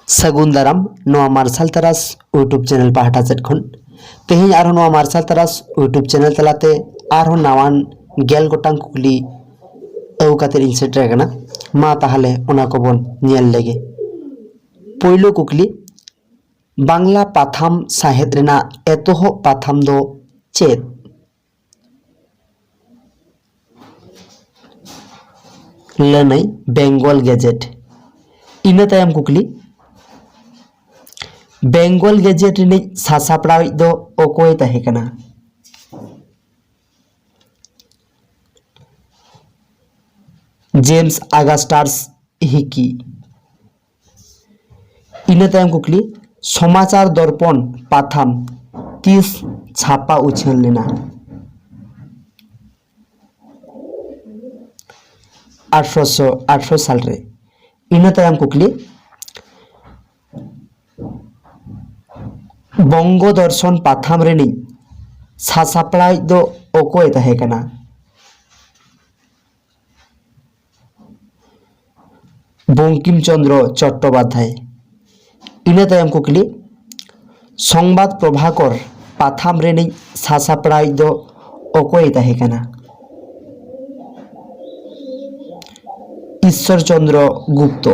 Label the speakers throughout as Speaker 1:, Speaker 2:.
Speaker 1: सगुन दाराम नोआ मार्शल तरास यूट्यूब चैनल पाहटा सेट खन तेहें आरो नोआ मार्शल तरास यूट्यूब चैनल तलाते आरो नावान गेल गोटांग कुकली औ काते इन सेटर कना मा ताहले ओना को बोन नेल लेगे। पहिलो कुकली बांग्ला पाथाम साहेद रेना एतोह पाथाम दो चेद? लनई बेंगल गेजेट। इना तायम कुकली बेंगल गेजेट रिनी सासापड़ाई दो ओकोय ताहे कना? James Augustus Hicky. इना तायम कुकली समाचार दर्पण पाथाम 30 छापा उछल लेना? 1818 साल रे। इना तायम कुकली बंगो दर्शन पाथाम रेनी सासापड़ाई दो ओकोय ताहे कना? बंकिम चंद्र चट्टोपाध्याय। इना तायम कुकली संबाद प्रभाकर पाथाम रेनी सासापड़ाई दो ओकोय ताहे कना? ईश्वर चंद्र गुप्त।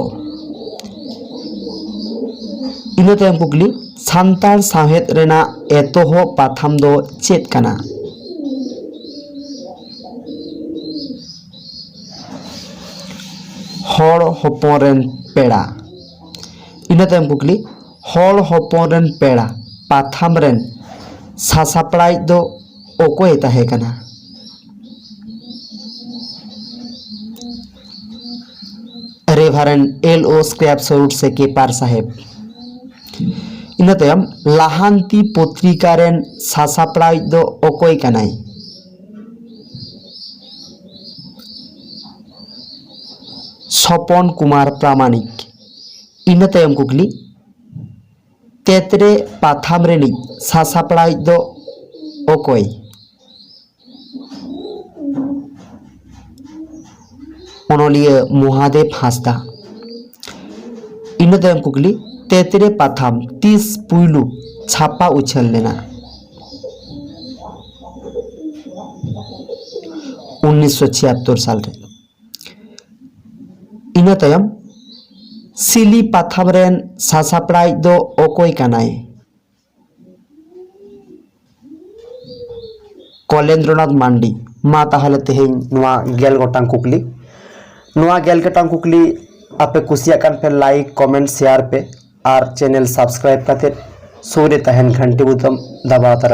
Speaker 1: इना तायम कुकली सांतार साहेद रेना एतोह पाथाम दो चेद कना? हर हपन रेन पेड़ा। इना तायम कुकली हर हपन रेन पेड़ा पाथाम रेन सासापड़ाई दो ओकोय ताहे कना? रेभारेंड एल.ओ. स्क्रैप सरूट से के पार साहेब। इना तायम लाहांती पत्रिका रेन सासापड़ाई दो ओकोय कनाय? सपन कुमार प्रामाणिक। इना तायम कुकली तेतरे पाथाम रेनी सासापड़ाई दो ओकोय? ओनलिया महादेव हांसदा। इना तायम कुकली तेतरे पाथाम 30 पुइलू छापा उछल लेना? 1976 साल रे। इना तायम सिली पाथाम रेन सासापड़ाई दो ओकोय कनाय? कलेन्द्रनाथ मांडी। मा ताहले तेहें नोआ गेल गोटांग कुकली नोआ गेल गोटांग कुकली आपे कुसिया कान पे लाइक कमेंट शेयर पे और चैनल सब्सक्राइब करते सूर्य तहन घंटी बुतम दबा